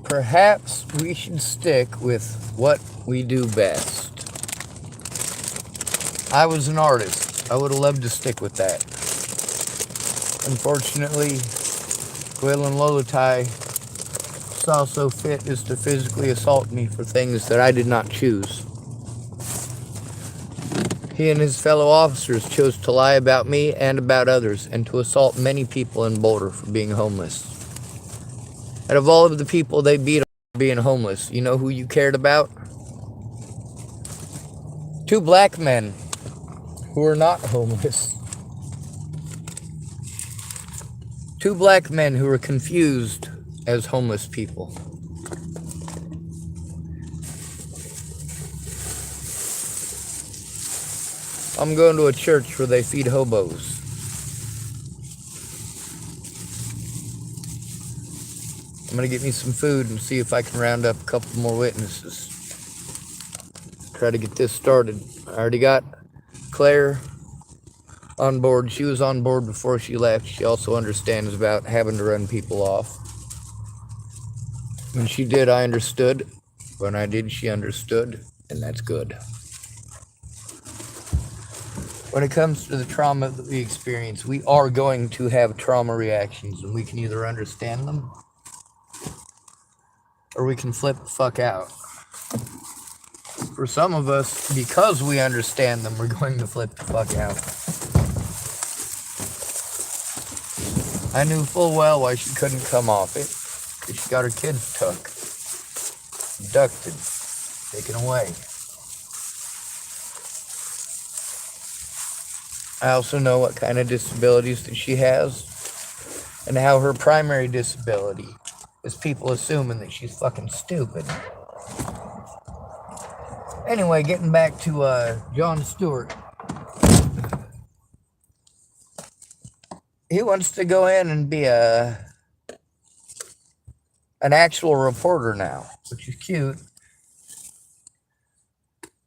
Perhaps we should stick with what we do best. I was an artist. I would have loved to stick with that. Unfortunately, Waylon Lolotai saw so fit as to physically assault me for things that I did not choose. He and his fellow officers chose to lie about me and about others, and to assault many people in Boulder for being homeless. Out of all of the people they beat on being homeless, you know who you cared about? 2 black men who are not homeless. 2 black men who are confused as homeless people. I'm going to a church where they feed hobos. I'm going to get me some food and see if I can round up a couple more witnesses. Try to get this started. I already got Claire on board. She was on board before she left. She also understands about having to run people off. When she did, I understood. When I did, she understood. And that's good. When it comes to the trauma that we experience, we are going to have trauma reactions, and we can either understand them or we can flip the fuck out. For some of us, because we understand them, we're going to flip the fuck out. I knew full well why she couldn't come off it, because she got her kids took, abducted, taken away. I also know what kind of disabilities that she has, and how her primary disability is people assuming that she's fucking stupid. Anyway, getting back to Jon Stewart. He wants to go in and be an actual reporter now, which is cute.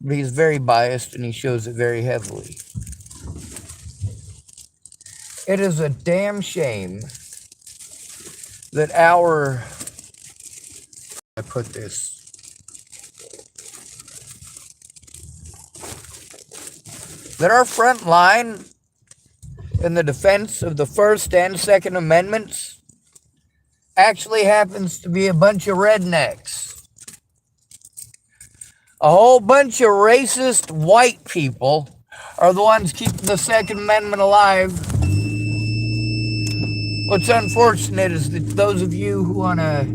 But he's very biased, and he shows it very heavily. It is a damn shame that that our front line in the defense of the First and Second Amendments actually happens to be a bunch of rednecks. A whole bunch of racist white people are the ones keeping the Second Amendment alive. What's unfortunate is that those of you who want to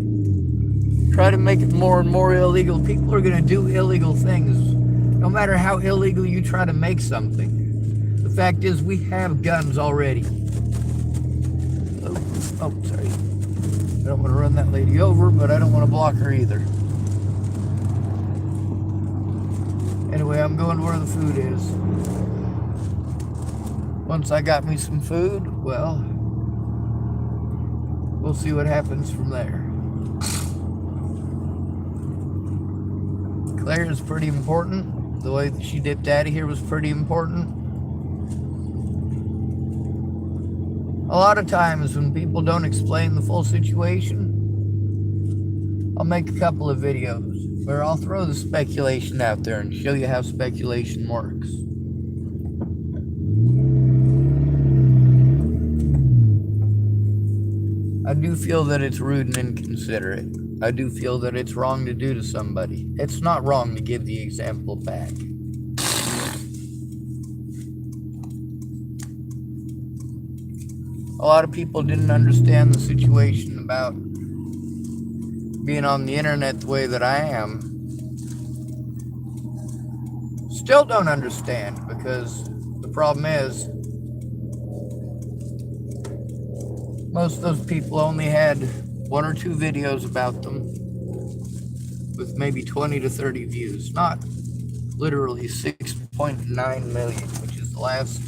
try to make it more and more illegal, people are going to do illegal things, no matter how illegal you try to make something. The fact is, we have guns already. Oh, sorry. I don't want to run that lady over, but I don't want to block her either. Anyway, I'm going to where the food is. Once I got me some food, well, we'll see what happens from there. Claire is pretty important. The way that she dipped out of here was pretty important. A lot of times when people don't explain the full situation, I'll make a couple of videos where I'll throw the speculation out there and show you how speculation works. I do feel that it's rude and inconsiderate. I do feel that it's wrong to do to somebody. It's not wrong to give the example back. A lot of people didn't understand the situation about being on the internet the way that I am. Still don't understand, because the problem is, most of those people only had 1 or 2 videos about them with maybe 20 to 30 views, not literally 6.9 million, which is the last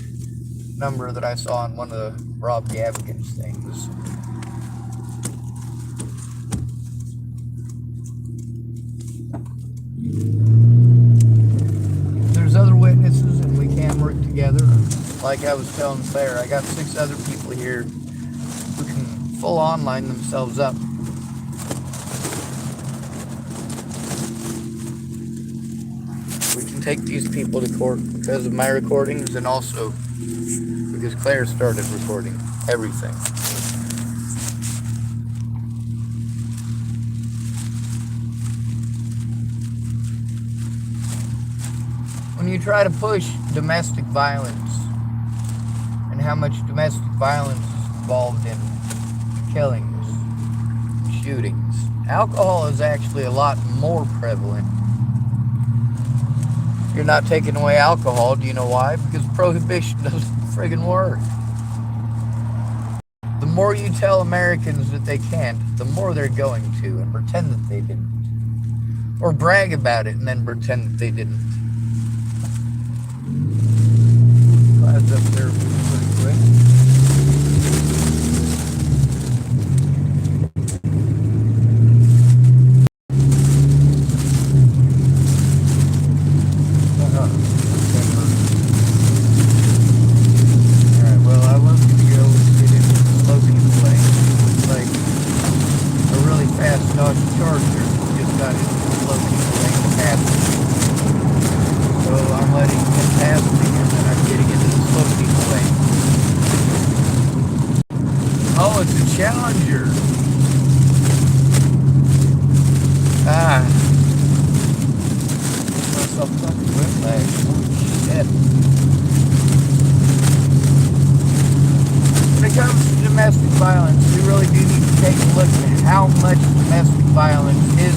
number that I saw on one of the Rob Gavigan's things. There's other witnesses and we can work together. Like I was telling Claire, I got 6 other people here who can full-on line themselves up take these people to court because of my recordings and also because Claire started recording everything. When you try to push domestic violence and how much domestic violence is involved in killings, shootings, alcohol is actually a lot more prevalent. You're not taking away alcohol. Do you know why? Because prohibition doesn't friggin' work. The more you tell Americans that they can't, the more they're going to, and pretend that they didn't. Or brag about it and then pretend that they didn't. Clouds up there pretty quick. Oh, it's a Challenger. Myself fucking whiplash. Holy shit. When it comes to domestic violence, we really do need to take a look at how much domestic violence is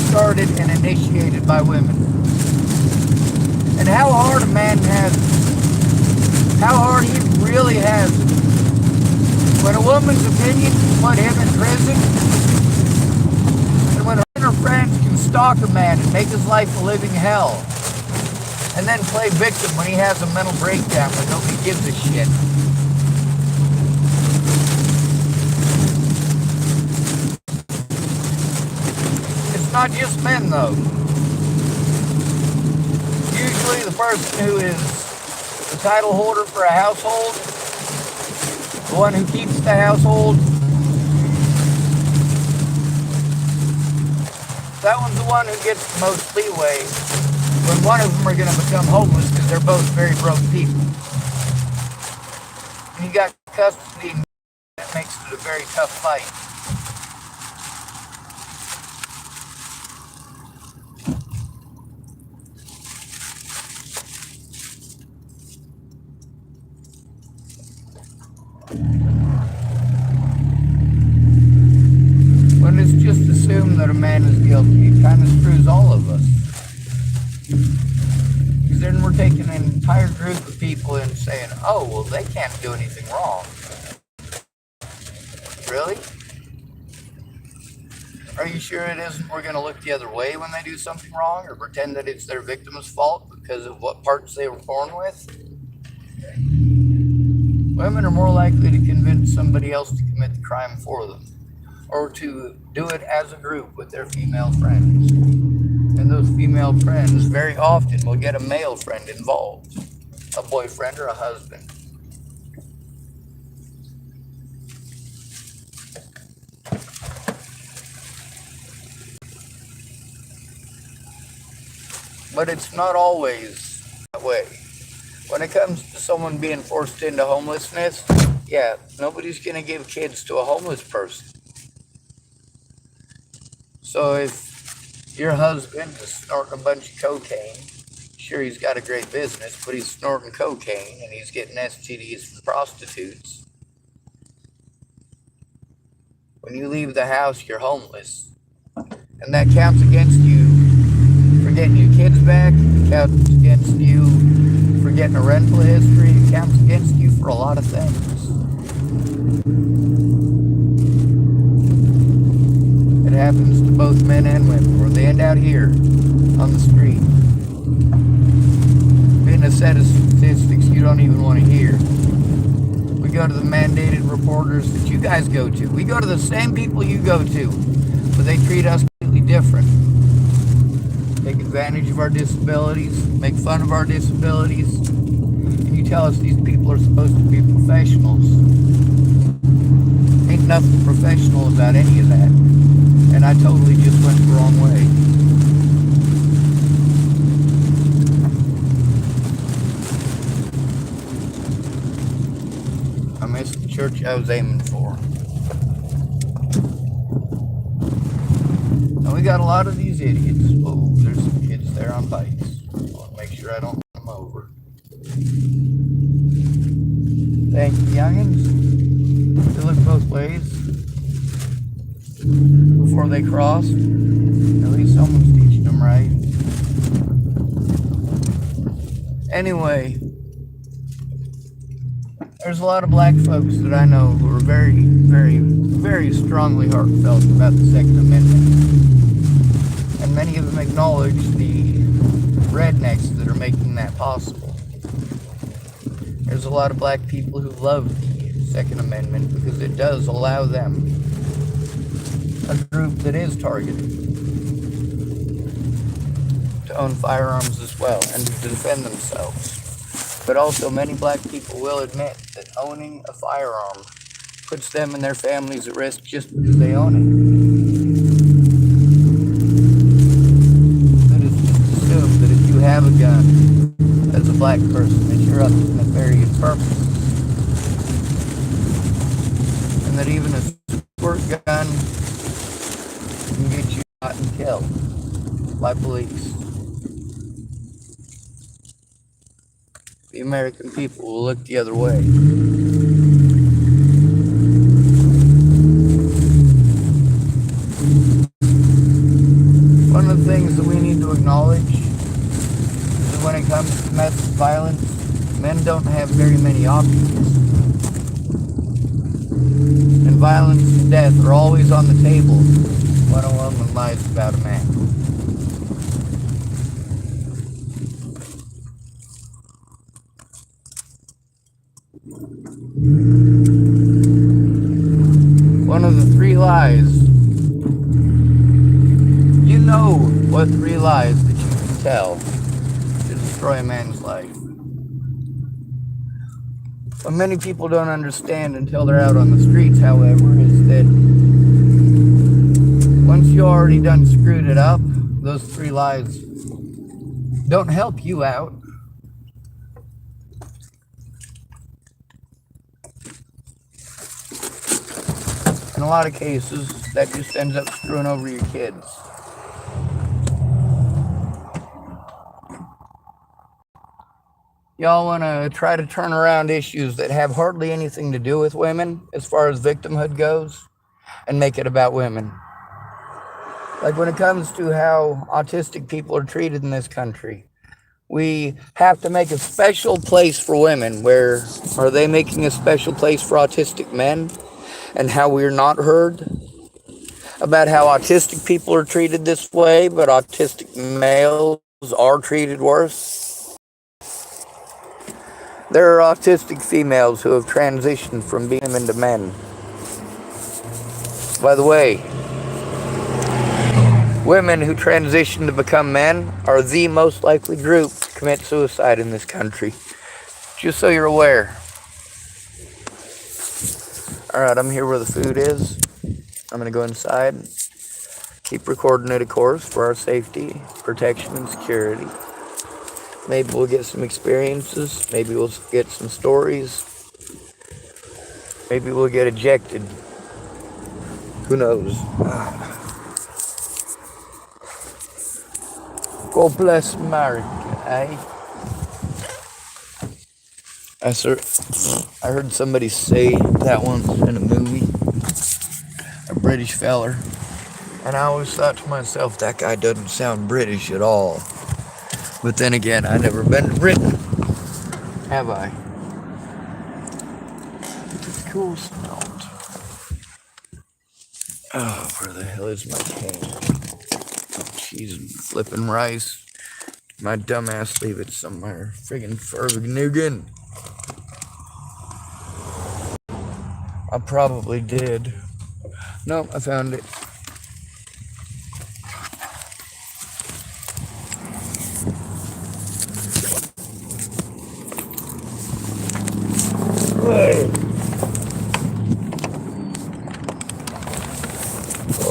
started and initiated by women. And how hard a man has it. How hard he really has it. When a woman's opinion can put him in prison, and when her friends can stalk a man and make his life a living hell, and then play victim when he has a mental breakdown when nobody gives a shit. It's not just men, though. Usually the person who is the title holder for a household, the one who keeps the household, that one's the one who gets the most leeway when one of them are going to become homeless because they're both very broke people. And you got custody, and that makes it a very tough fight. When it's just assumed that a man is guilty, it kind of screws all of us. Because then we're taking an entire group of people and saying, oh, well, they can't do anything wrong. Really? Are you sure it isn't we're going to look the other way when they do something wrong or pretend that it's their victim's fault because of what parts they were born with? Women are more likely to convince somebody else to commit the crime for them, or to do it as a group with their female friends. And those female friends very often will get a male friend involved, a boyfriend or a husband. But it's not always that way. When it comes to someone being forced into homelessness, yeah, nobody's going to give kids to a homeless person. So if your husband is snorting a bunch of cocaine, sure, he's got a great business, but he's snorting cocaine and he's getting STDs from prostitutes. When you leave the house, you're homeless. And that counts against you for getting your kids back. It counts against you for getting a rental history. It counts against you for a lot of things. It happens to both men and women, or they end out here on the street. Being a set of statistics you don't even want to hear. We go to the mandated reporters that you guys go to. We go to the same people you go to, but they treat us completely different. Take advantage of our disabilities, make fun of our disabilities, and you tell us these people are supposed to be professionals. Ain't nothing professional about any of that. And I totally just went the wrong way. church I was aiming for. And we got a lot of these idiots. Oh, there's some kids there on bikes. I want to make sure I don't run them over. Thank you, youngins. They look both ways before they cross. At least someone's teaching them right. Anyway, there's a lot of black folks that I know who are very, very, very strongly heartfelt about the Second Amendment. And many of them acknowledge the rednecks that are making that possible. There's a lot of black people who love the Second Amendment because it does allow them, a group that is targeted, to own firearms as well and to defend themselves. But also many black people will admit that owning a firearm puts them and their families at risk just because they own it. That is just assumed that if you have a gun as a black person, that you're up to nefarious purposes. And that even a squirt gun can get you shot and killed by police. The American people will look the other way. One of the things that we need to acknowledge is that when it comes to domestic violence, men don't have very many options. And violence and death are always on the table when a woman lies about a man. One of the 3 lies. You know what 3 lies that you can tell to destroy a man's life. What many people don't understand until they're out on the streets, however, is that once you already done screwed it up, those 3 lies don't help you out. In a lot of cases, that just ends up screwing over your kids. Y'all want to try to turn around issues that have hardly anything to do with women as far as victimhood goes and make it about women. Like when it comes to how autistic people are treated in this country, we have to make a special place for women. Where are they making a special place for autistic men? And how we're not heard about how autistic people are treated this way, but autistic males are treated worse. There are autistic females who have transitioned from being into men. By the way, women who transition to become men are the most likely group to commit suicide in this country. Just so you're aware. Alright, I'm here where the food is. I'm going to go inside. Keep recording it, of course, for our safety, protection, and security. Maybe we'll get some experiences. Maybe we'll get some stories. Maybe we'll get ejected. Who knows? God bless America, eh? I heard somebody say that once in a movie, a British feller, and I always thought to myself, that guy doesn't sound British at all. But then again, I've never been to Britain, have I? It's cool smelled. Oh, where the hell is my cane? Cheese and flipping rice. My dumbass leave it somewhere. Friggin' Fervignugan. I probably did. No, I found it.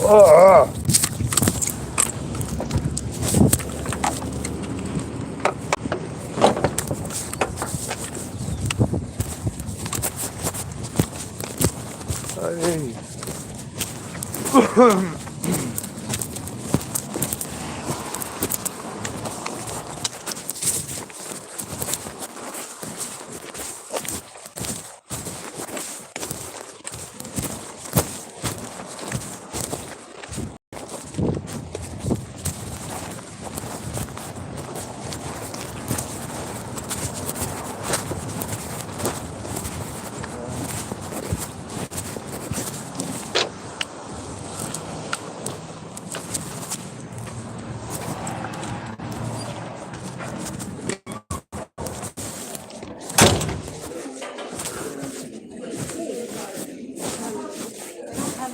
Oh. Have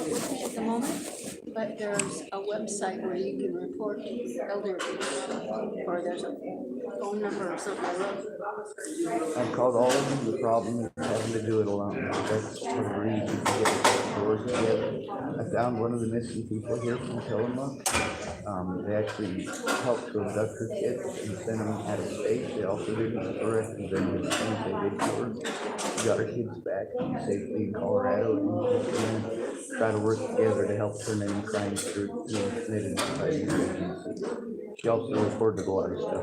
it with me at the moment, but there's a website where you can report elder abuse, or there's a phone number or something. I've called all of them. The problem is having to do it alone. That's the reason to get doors together. I found one of the missing people here from Tillamook. They actually helped to abduct her kids and send them out of state. They also didn't arrest them. They did for her. She got her kids back safely in Colorado, and she's gonna try to work together to help turn any crimes through committed by the agency. She also reported a lot of stuff.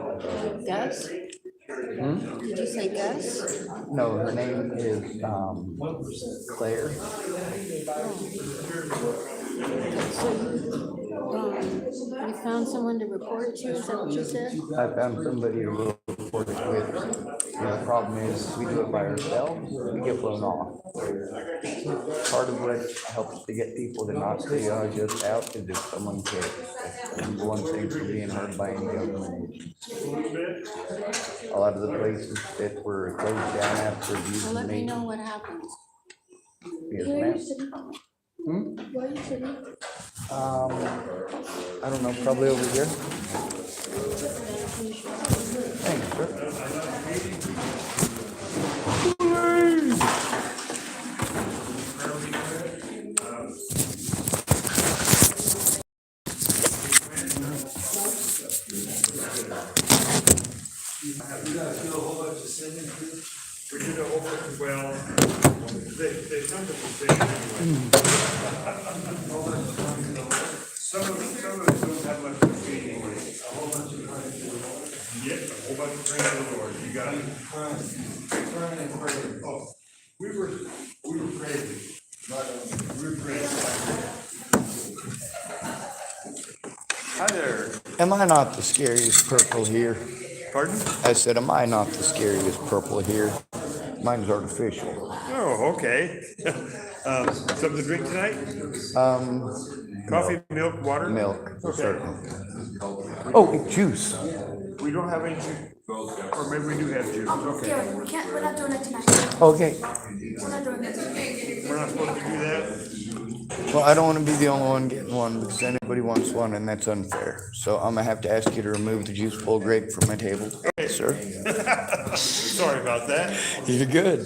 Gus? Did you say Gus? No, her name is Claire. So you found someone to report it to, is that what you said? I found somebody who will report it with. The problem is we do it by ourselves, we get blown off. Part of what helps to get people to not say, oh, just out is if someone cares. That's the one thing from being heard by any government agency. A lot of the places that were closed down after abuse. Well, let me know what happens. Yes, ma'am. Where are you sitting? I don't know, probably over here. Thanks, sir. We did a whole bunch, well, they come to the same anyway. Some of them don't have much to say anyway. A whole bunch of friends. Yeah, a whole bunch of friends of the Lord, you got it. Crying and praying. Oh, we were crazy. We were crazy. Hi there. Am I not the scariest purple here? Pardon? I said, am I not the scariest purple here? Mine's artificial. Oh, okay. Something to drink tonight? Coffee, milk, water? Milk, Okay. certainly. Oh, juice. We don't have any juice, or maybe we do have juice, okay. Yeah, we're not doing it tonight. Okay. We're not doing it tonight. We're not supposed to do that? Well, I don't want to be the only one getting one because anybody wants one and that's unfair. So I'm gonna have to ask you to remove the juice bowl grape from my table, sir. Sorry about that. You're good.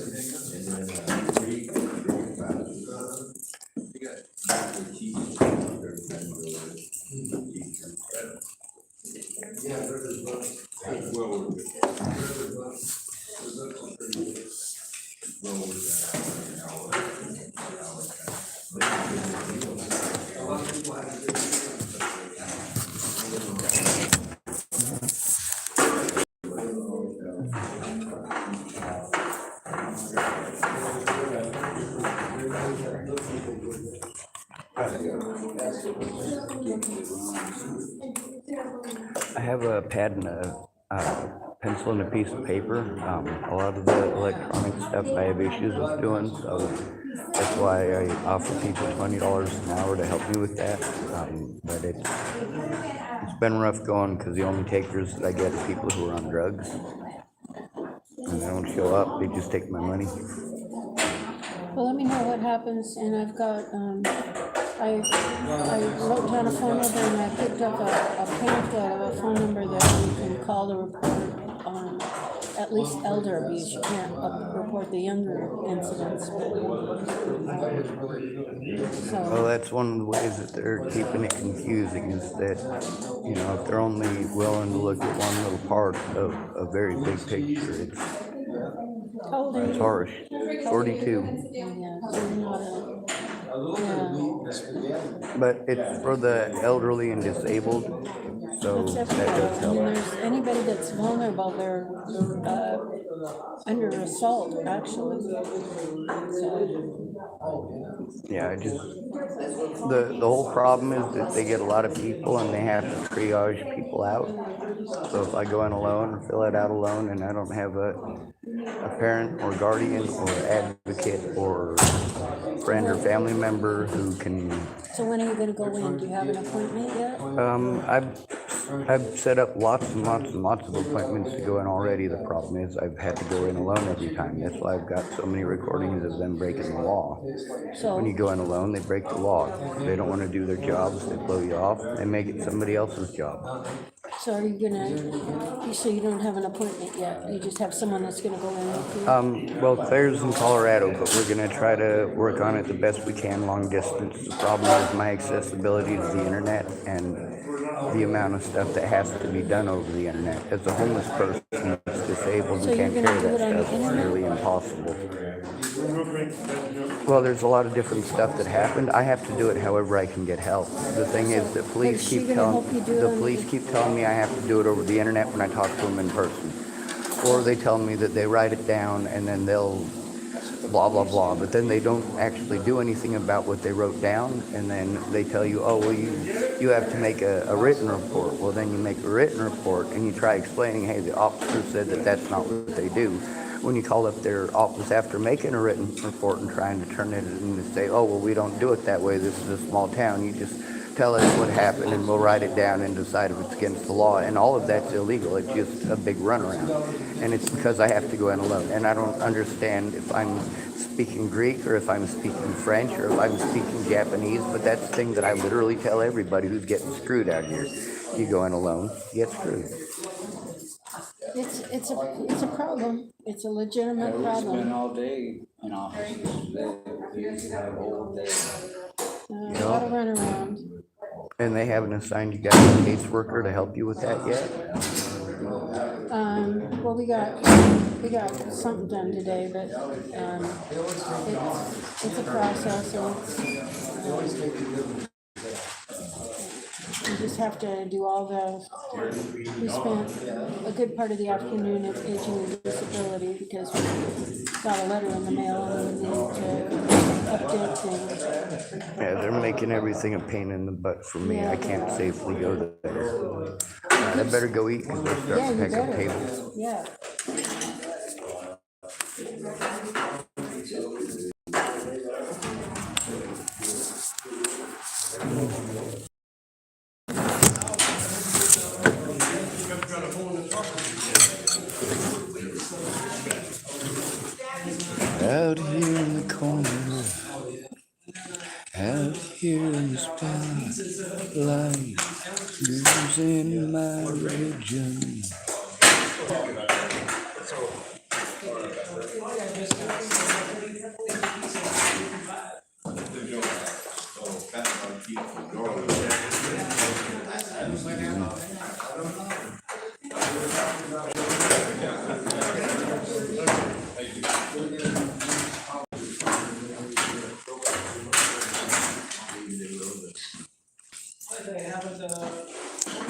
I have a pad and a pencil and a piece of paper. A lot of the electronic stuff I have issues with doing, so that's why I offer people $20 an hour to help me with that. But it's been rough going because the only takers that I get are people who are on drugs. And they don't show up, they just take my money. Well, let me know what happens, and I've got, I wrote down a phone number and I picked up a pamphlet of a phone number that you can call to report on at least elder abuse. You can't report the younger incidents. Well, that's one of the ways that they're keeping it confusing is that, you know, if they're only willing to look at one little part of a very big picture, How old are it's you? harsh. 42. Yeah, so you're not a But it's for the elderly and disabled, so That's that does everybody. I mean, help. there's anybody that's vulnerable, they're, under assault, actually. So, Yeah, I just, the whole problem is that they get a lot of people and they have to triage people out. So if I go in alone or fill it out alone and I don't have a parent or guardian or advocate or friend or family member who can, so when are you gonna go in? Do you have an appointment yet? I've set up lots and lots and lots of appointments to go in already. The problem is I've had to go in alone every time. That's why I've got so many recordings of them breaking the law. When you So, go in alone, they break the law. They don't want to do their jobs. They blow you off. They make it somebody else's job. so are you gonna, so you don't have an appointment yet? You just have someone that's gonna go in with you? Well, Claire's in Colorado, but we're gonna try to work on it the best we can long distance. The problem is my accessibility to the internet and the amount of stuff that has to be done over the internet. As a homeless person that's disabled So and you're can't gonna carry do that it on the stuff, it's internet? nearly impossible. We'll make that, you know, Well, there's a lot of different stuff that happened. I have to do it however I can get help. The thing is that police Is she keep gonna telling, help you do it the on police the- keep telling me I have to do it over the internet when I talk to them in person. Or they tell me that they write it down and then they'll blah, blah, blah. But then they don't actually do anything about what they wrote down. And then they tell you, oh, well, you have to make a written report. Well, then you make a written report and you try explaining, hey, the officer said that that's not what they do. When you call up their office after making a written report and trying to turn it in to say, oh, well, we don't do it that way. This is a small town. You just tell us what happened and we'll write it down and decide if it's against the law. And all of that's illegal. It's just a big runaround. And it's because I have to go in alone. And I don't understand if I'm speaking Greek or if I'm speaking French or if I'm speaking Japanese. But that's the thing that I literally tell everybody who's getting screwed out here. You go in alone, you get screwed. It's a problem. It's a legitimate Spend problem. all day in offices today. You have all day. A lot of runaround. And they haven't assigned you guys a caseworker to help you with that yet? Well, we got something done today, but, it's a process and we just have to do all we spent a good part of the afternoon at Aging and Disability because we got a letter in the mail and we need to update things. Yeah, they're making everything a pain in the butt for me. I can't safely go there. I better go eat because they're Yeah, starting you to pick up better. tables. Yeah. Out here in the corner, out here in the spotlight, losing my religion.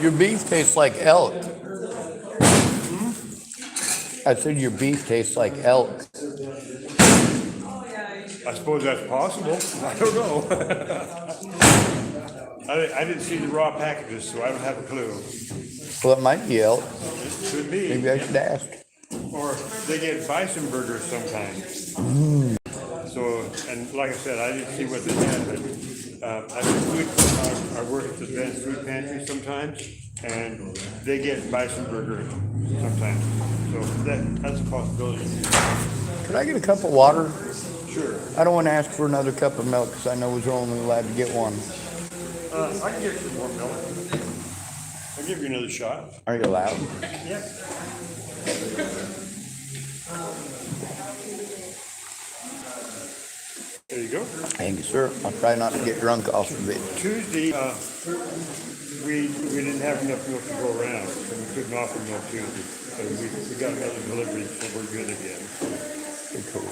Your beef tastes like elk. I said your beef tastes like elk. I suppose that's possible. I don't know. I didn't see the raw packages, so I don't have a clue. Well, it might be elk. Could be. Maybe I should ask. Or they get bison burgers sometimes. So, and like I said, I didn't see what they had, but I work at the advanced food pantry sometimes, and they get bison burger sometimes. So that's a possibility. Could I get a cup of water? Sure. I don't want to ask for another cup of milk because I know we're only allowed to get one. I can get some more milk. I'll give you another shot. Are you allowed? Yep. There you go. Thank you, sir. I'll try not to get drunk off of it. Tuesday, we didn't have enough milk to go around, so we couldn't offer milk Tuesday. So we got another delivery, so we're good again. Pretty cool.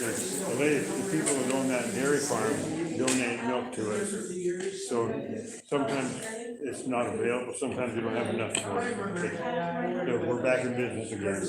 The people that own that dairy farm, donate milk to us. So sometimes it's not available, sometimes we don't have enough for it. So we're back in business again.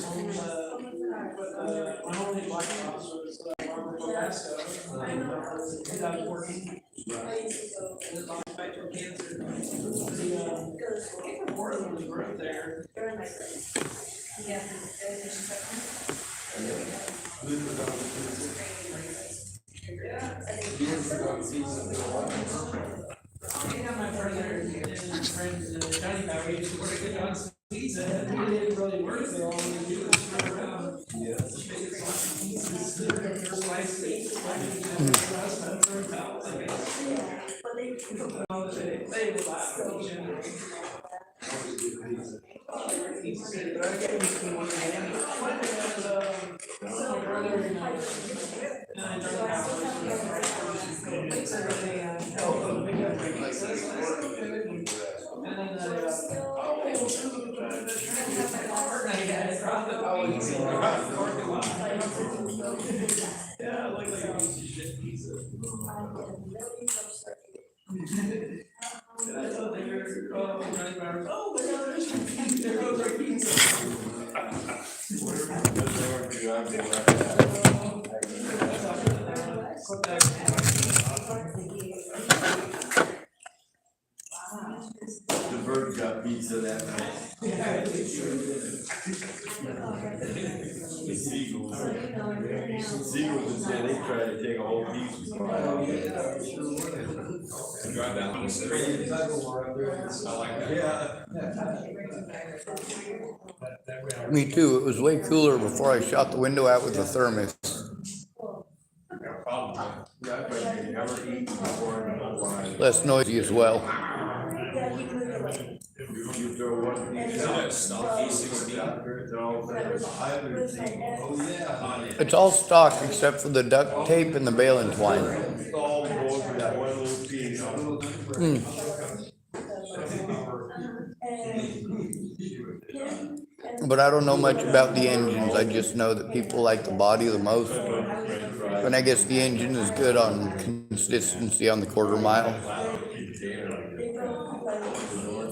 The bird got pizza that night. The seagulls. Seagulls just said they tried to take a whole piece of drive down the street. I like that. Yeah. Me too. It was way cooler before I shot the window out with the thermos. Less noisy as well. You throw one piece out. It's all stock except for the duct tape and the baling twine. All goes with that one little piece. But I don't know much about the engines. I just know that people like the body the most. And I guess the engine is good on consistency on the quarter mile.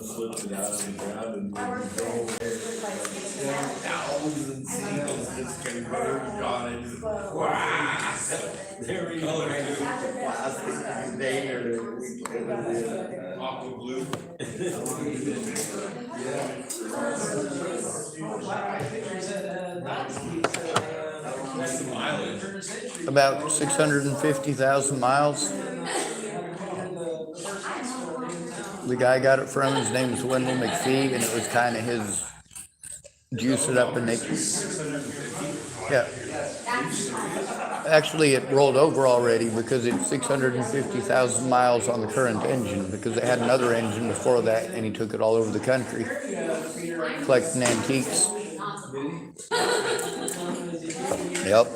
Slips it out on the ground and thousands of seagulls just converged on it. Wow! They're even ready to plastic container. Aqua blue. About 650,000 miles. The guy got it from, his name was Wendell McPhee, and it was kind of his juice it up and make. Yeah. Actually, it rolled over already because it's 650,000 miles on the current engine because it had another engine before that, and he took it all over the country collecting antiques. Yep.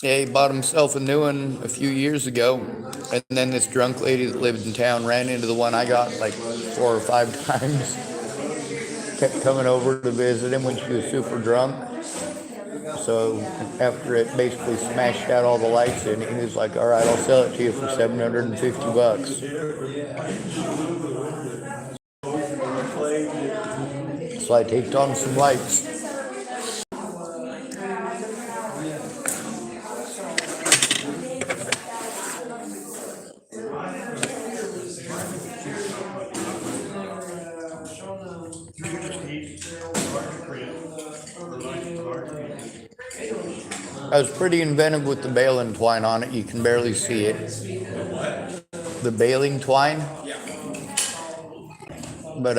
Yeah, he bought himself a new one a few years ago, and then this drunk lady that lived in town ran into the one I got like 4 or 5 times. Kept coming over to visit him when she was super drunk. So after it basically smashed out all the lights in it, he was like, "All right, I'll sell it to you for $750." So I taped on some lights. I was pretty inventive with the baling twine on it. You can barely see it. The baling twine. But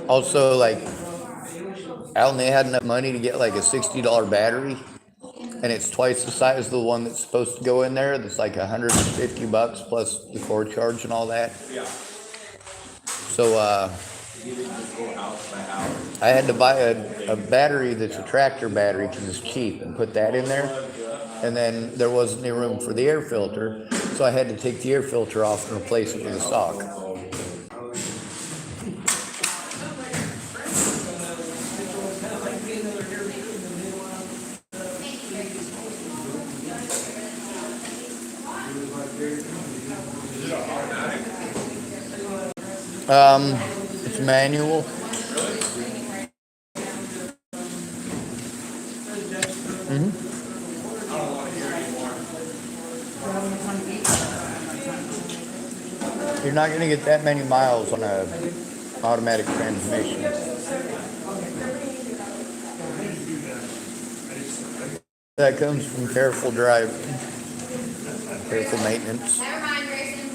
also, like, I only had enough money to get like a $60 battery, and it's twice the size of the one that's supposed to go in there. That's like $150 plus the cord charge and all that. So I had to buy a battery that's a tractor battery because it's cheap and put that in there. And then there wasn't any room for the air filter, so I had to take the air filter off and replace it with a stock. It's manual. You're not gonna get that many miles on a automatic transmission. That comes from careful driving, careful maintenance. Never mind, Grayson.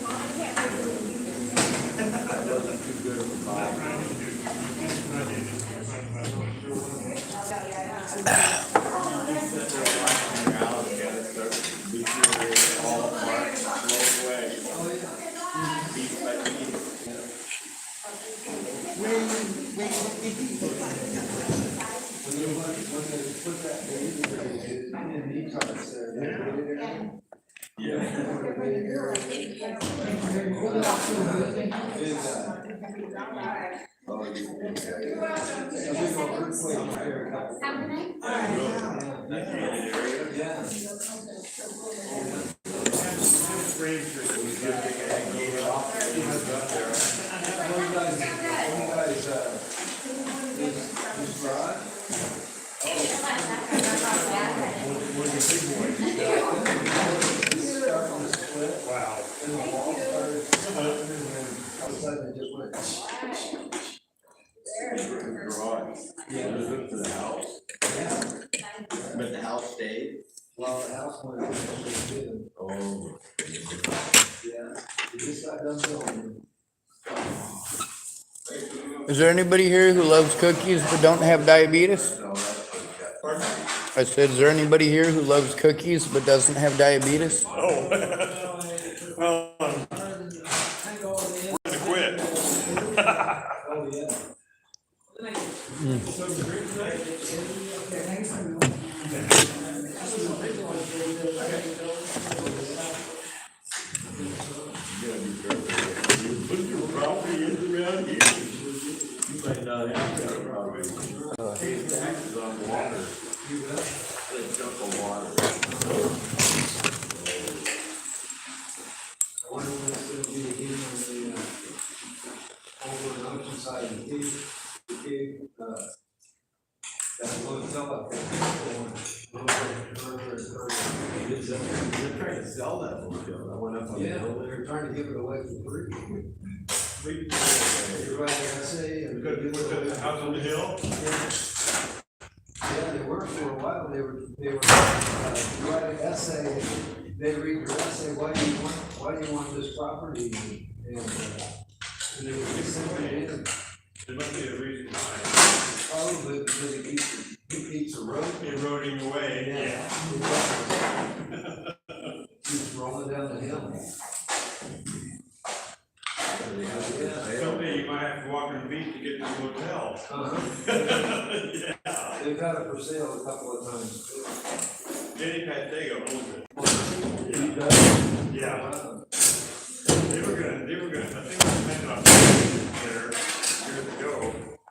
But the house stayed? Well, the house went in. Oh. Yeah, it just got done building. Is there anybody here who loves cookies but don't have diabetes? I said, is there anybody here who loves cookies but doesn't have diabetes? Oh. To quit. Oh, yeah. Put your property in around here. You might not have that property. Pay taxes on water. They dump the water. I wonder when it's gonna be again on the, over on Oceanside, the big, that hotel up there. You're trying to sell that hotel. I went up on the Yeah, hill. they're trying to give it away for free. Because Everybody I say, and the house on the hill? yeah, they were for a while, they were, writing essay, they read your essay, why do you want this property? And they were just sending it in, There must be a reason why. probably because it keeps eroding. Eroding away, yeah. Keeps rolling down the hill. Someday you might have to walk on the beach to get to the hotel. Yeah. They've had it for sale a couple of times. Danny Pastego owns it. He does. Yeah. Wow. They were gonna, I think they planned on there years ago.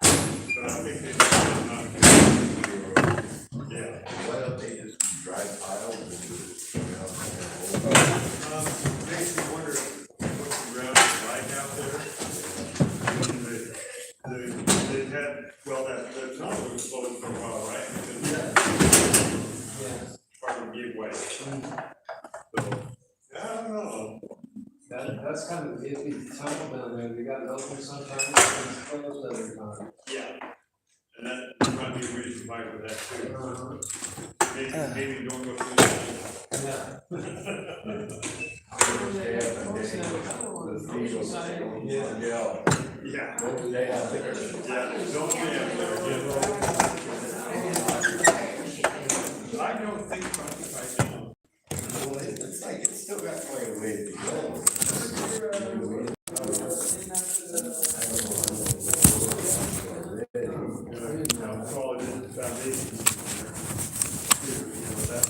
But I think they decided not to. Yeah. Why don't they just drive piles and do it? Makes me wonder what the ground is like out there. They had, well, the tunnel was closed for a while, right? Because Yeah. part of the gateway. So, I don't know. That's kind of iffy tunnel down there, they got it open sometimes, it's closed other times. Yeah. And that might be a reason why for that too. Maybe don't go through that. Yeah. Yeah. Yeah, don't stay up there, yeah. I don't think if I can. Well, it's like, it's still got quite a way to go. That's all it is, foundation. That's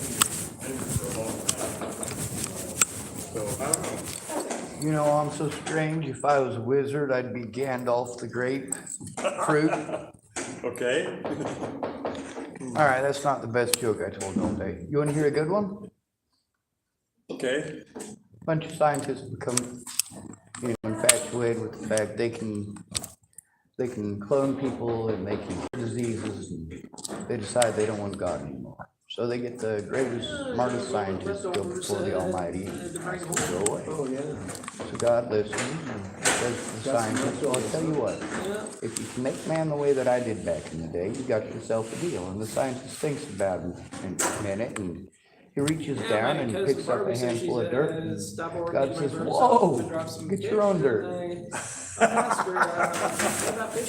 been for a long time. So, I don't know. You know, I'm so strange. If I was a wizard, I'd be Gandalf the grapefruit. Okay. All right, that's not the best joke I told all day. You want to hear a good one? Okay. Bunch of scientists become infatuated infatuated with the fact they can clone people and make you diseases, and they decide they don't want God anymore. So they get the greatest, smartest scientists to go before the Almighty and ask them to go away. So God listens and says to the scientists, well, I'll tell you what, if you can make man the way that I did back in the day, you got yourself a deal. And the scientist thinks about it in a minute, and he reaches down and picks up a handful of dirt, and God says, whoa, get your own dirt.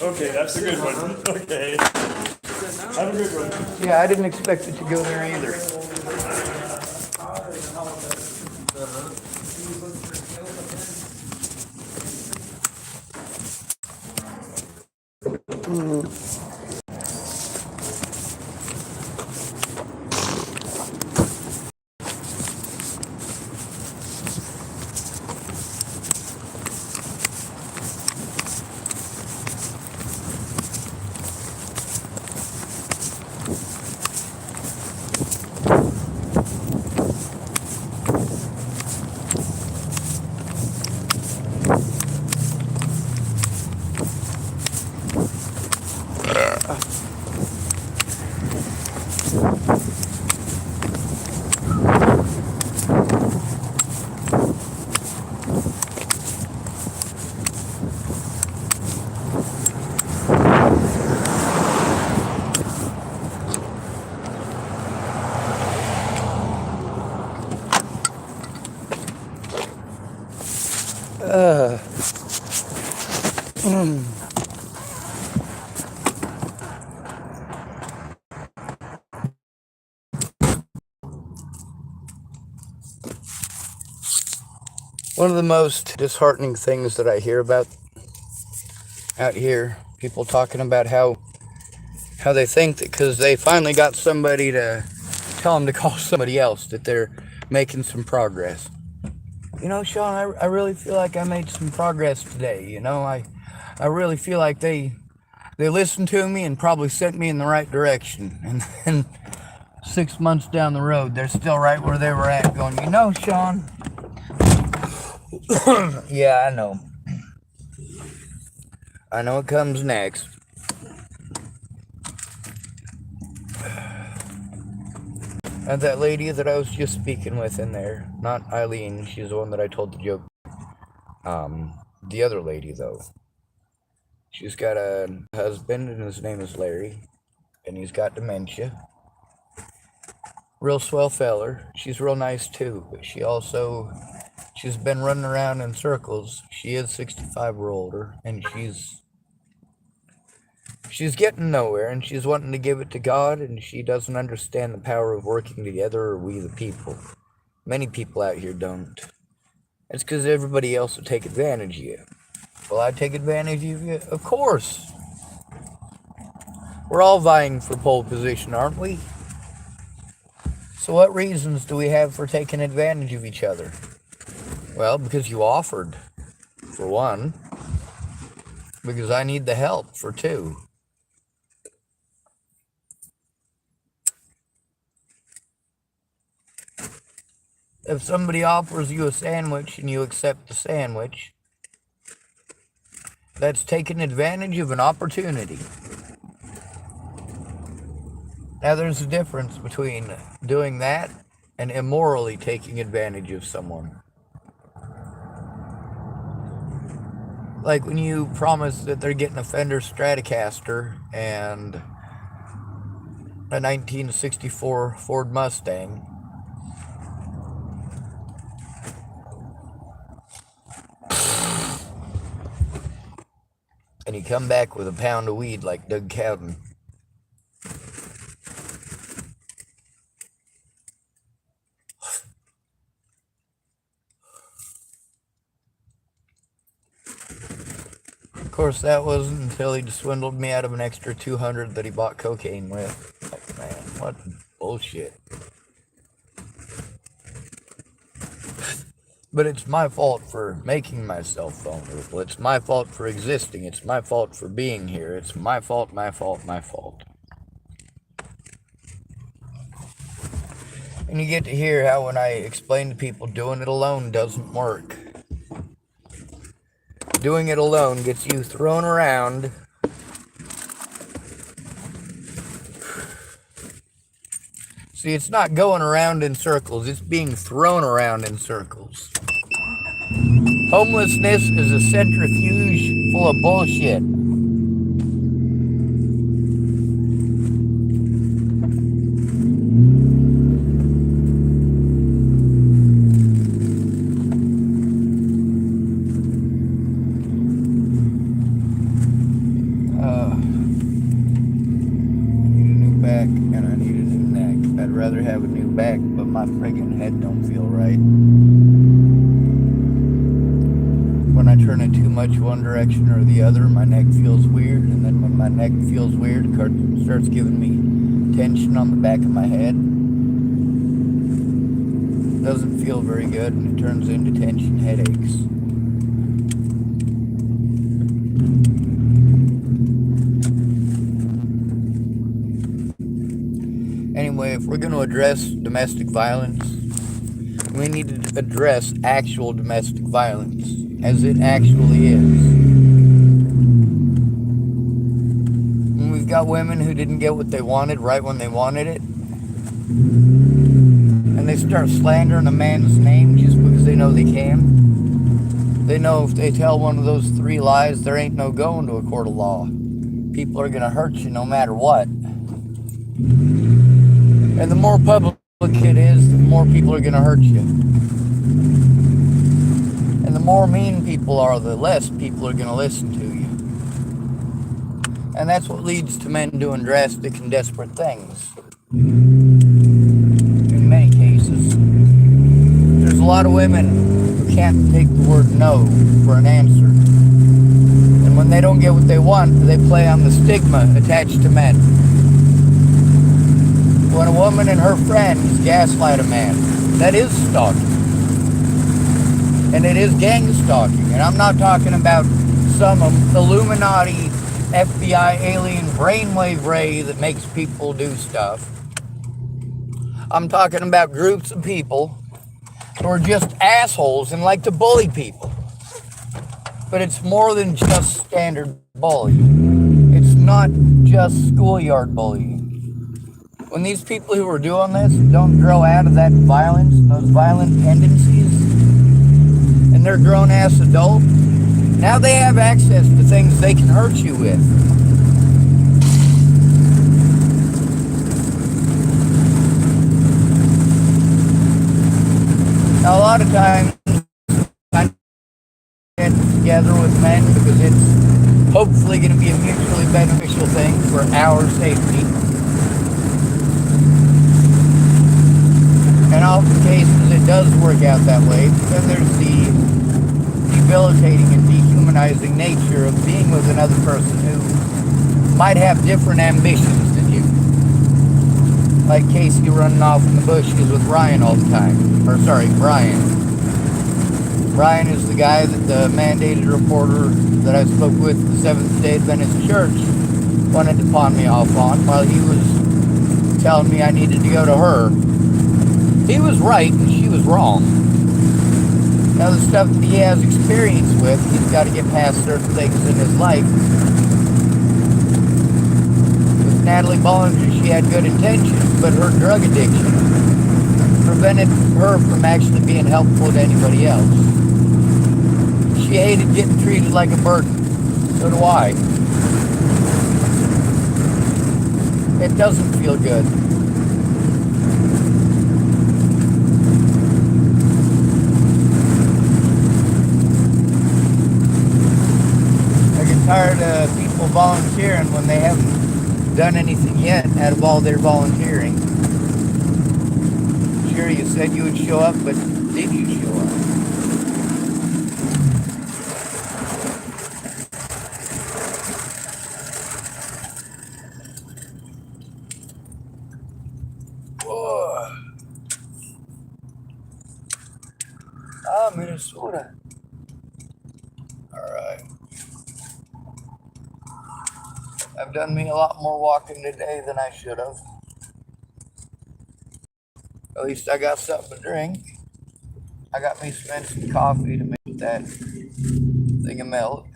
Okay, that's a good one. Okay. Have a good one. Yeah, I didn't expect it to go there either. One of the most disheartening things that I hear about out here, people talking about how they think that because they finally got somebody to tell them to call somebody else, that they're making some progress. You know, Sean, I really feel like I made some progress today. You know, I really feel like they listened to me and probably sent me in the right direction. And then 6 months down the road, they're still right where they were at, going, you know, Sean. Yeah, I know. I know what comes next. And that lady that I was just speaking with in there, not Eileen, she's the one that I told the joke. The other lady, though. She's got a husband, and his name is Larry, and he's got dementia. Real swell feller. She's real nice, too, but she's been running around in circles. She is 65 or older, and she's getting nowhere, and she's wanting to give it to God, and she doesn't understand the power of working together, or we the people. Many people out here don't. It's because everybody else will take advantage of you. Will I take advantage of you? Of course. We're all vying for pole position, aren't we? So what reasons do we have for taking advantage of each other? Well, because you offered, for one. Because I need the help, for two. If somebody offers you a sandwich and you accept the sandwich, that's taking advantage of an opportunity. Now, there's a difference between doing that and immorally taking advantage of someone. Like when you promise that they're getting a Fender Stratocaster and a 1964 Ford Mustang. And you come back with a pound of weed like Doug Cowden. Of course, that wasn't until he swindled me out of an extra $200 that he bought cocaine with. Like, man, what bullshit. But it's my fault for making myself vulnerable. It's my fault for existing. It's my fault for being here. It's my fault, my fault, my fault. And you get to hear how when I explain to people doing it alone doesn't work. doing it alone gets you thrown around. See, it's not going around in circles, it's being thrown around in circles. Homelessness is a centrifuge full of bullshit. Have a new back, but my friggin' head don't feel right. When I turn it too much one direction or the other, my neck feels weird, and then when my neck feels weird, it starts giving me tension on the back of my head. Doesn't feel very good, and it turns into tension headaches. Anyway, if we're going to address domestic violence, we need to address actual domestic violence, as it actually is. And we've got women who didn't get what they wanted right when they wanted it, and they start slandering a man's name just because they know they can. They know if they tell one of those 3 lies, there ain't no going to a court of law. People are going to hurt you no matter what. And the more public it is, the more people are going to hurt you. And the more mean people are, the less people are going to listen to you. And that's what leads to men doing drastic and desperate things. In many cases. There's a lot of women who can't take the word no for an answer. And when they don't get what they want, they play on the stigma attached to men. When a woman and her friends gaslight a man, that is stalking. And it is gang stalking. And I'm not talking about some Illuminati, FBI, alien brainwave ray that makes people do stuff. I'm talking about groups of people who are just assholes and like to bully people. But it's more than just standard bullying. It's not just schoolyard bullying. When these people who are doing this don't grow out of that violence, those violent tendencies, and they're grown-ass adults, now they have access to things they can hurt you with. Now, a lot of times, I get together with men because it's hopefully going to be a mutually beneficial thing for our safety. In often cases, it does work out that way, because there's the debilitating and dehumanizing nature of being with another person who might have different ambitions than you. Like Casey running off in the bushes with Ryan all the time. Or, sorry, Brian. Brian is the guy that the mandated reporter that I spoke with at the Seventh-day Adventist Church wanted to pawn me off on while he was telling me I needed to go to her. He was right and she was wrong. Now the stuff that he has experience with, he's got to get past certain things in his life. With Natalie Bollinger, she had good intentions, but her drug addiction prevented her from actually being helpful to anybody else. She hated getting treated like a burden. So do I. It doesn't feel good. Tired of people volunteering when they haven't done anything yet out of all their volunteering. Sure, you said you would show up, but did you show up? Whoa. Ah, Minnesota. All right. I've done me a lot more walking today than I should have. At least I got something to drink. I got me some instant coffee to make that thing of milk.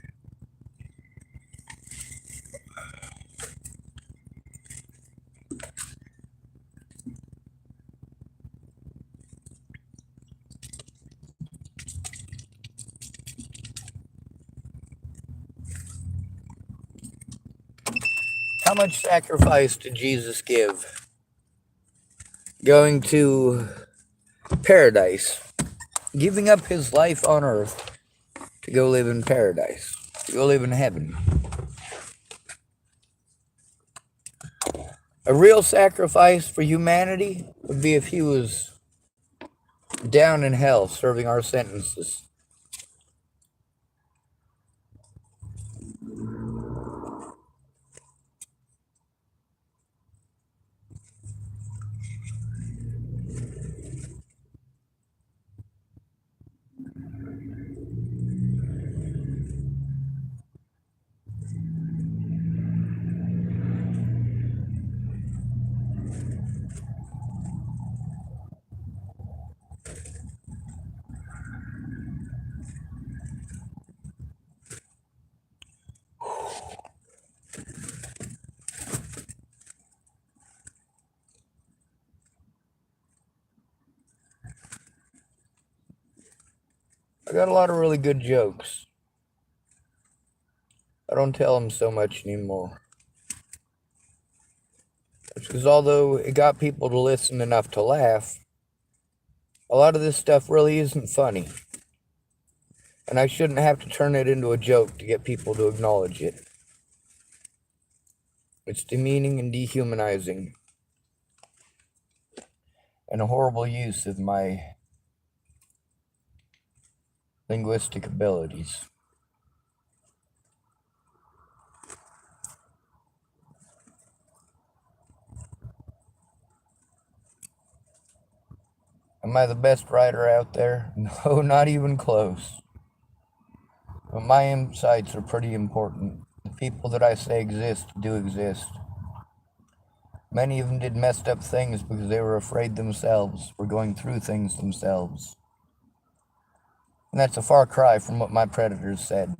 How much sacrifice did Jesus give? Going to paradise, giving up his life on earth to go live in paradise, to go live in heaven. A real sacrifice for humanity would be if he was down in hell serving our sentences. I got a lot of really good jokes. I don't tell them so much anymore. It's because although it got people to listen enough to laugh, a lot of this stuff really isn't funny. And I shouldn't have to turn it into a joke to get people to acknowledge it. It's demeaning and dehumanizing. And a horrible use of my linguistic abilities. Am I the best writer out there? No, not even close. But my insights are pretty important. The people that I say exist do exist. Many of them did messed up things because they were afraid themselves, were going through things themselves. And that's a far cry from what my predators said.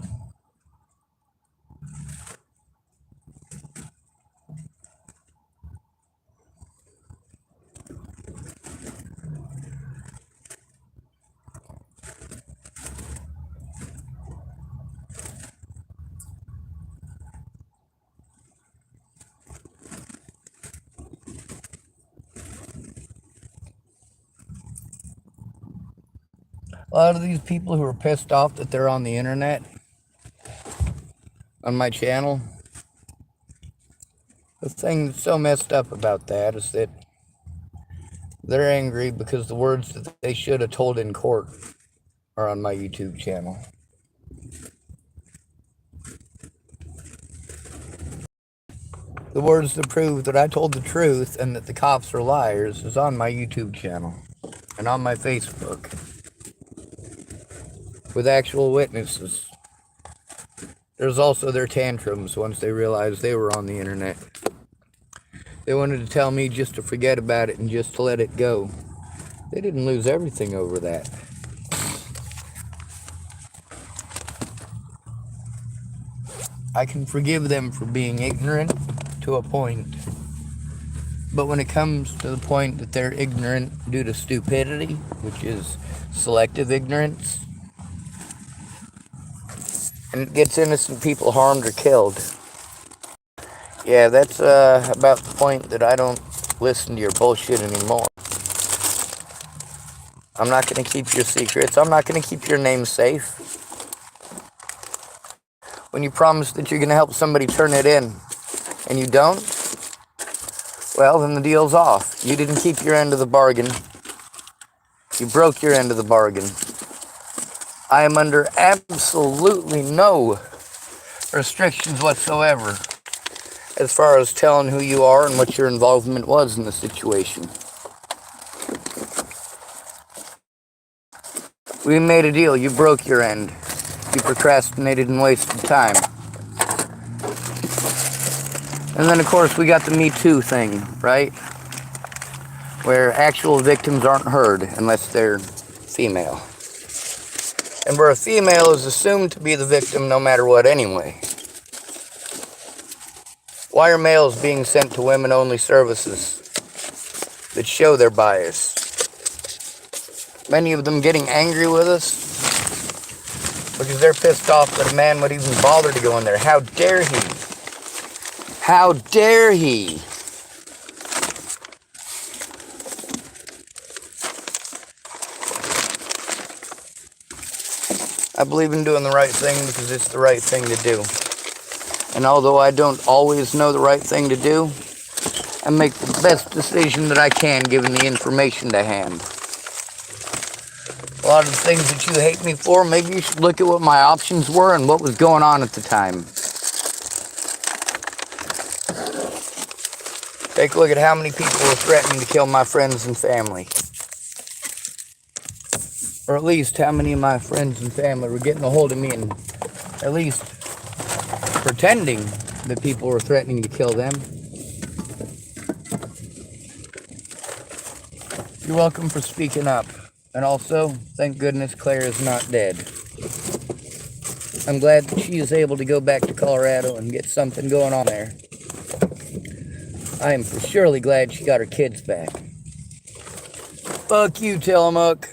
A lot of these people who are pissed off that they're on the internet, on my channel, the thing that's so messed up about that is that they're angry because the words that they should have told in court are on my YouTube channel. The words that prove that I told the truth and that the cops are liars is on my YouTube channel and on my Facebook with actual witnesses. There's also their tantrums once they realized they were on the internet. They wanted to tell me just to forget about it and just to let it go. They didn't lose everything over that. I can forgive them for being ignorant to a point. But when it comes to the point that they're ignorant due to stupidity, which is selective ignorance, and it gets innocent people harmed or killed, yeah, that's about the point that I don't listen to your bullshit anymore. I'm not going to keep your secrets. I'm not going to keep your name safe. When you promise that you're going to help somebody turn it in, and you don't, well, then the deal's off. You didn't keep your end of the bargain. You broke your end of the bargain. I am under absolutely no restrictions whatsoever as far as telling who you are and what your involvement was in the situation. We made a deal. You broke your end. You procrastinated and wasted time. And then, of course, we got the Me Too thing, right? Where actual victims aren't heard unless they're female. and where a female is assumed to be the victim no matter what anyway. Why are males being sent to women-only services that show their bias? Many of them getting angry with us because they're pissed off that a man would even bother to go in there. How dare he? How dare he? I believe in doing the right thing because it's the right thing to do. And although I don't always know the right thing to do, I make the best decision that I can given the information to hand. A lot of the things that you hate me for, maybe you should look at what my options were and what was going on at the time. Take a look at how many people were threatening to kill my friends and family. Or at least how many of my friends and family were getting a hold of me and at least pretending that people were threatening to kill them. You're welcome for speaking up. And also, thank goodness Claire is not dead. I'm glad that she is able to go back to Colorado and get something going on there. I am for surely glad she got her kids back. Fuck you, Tillamook.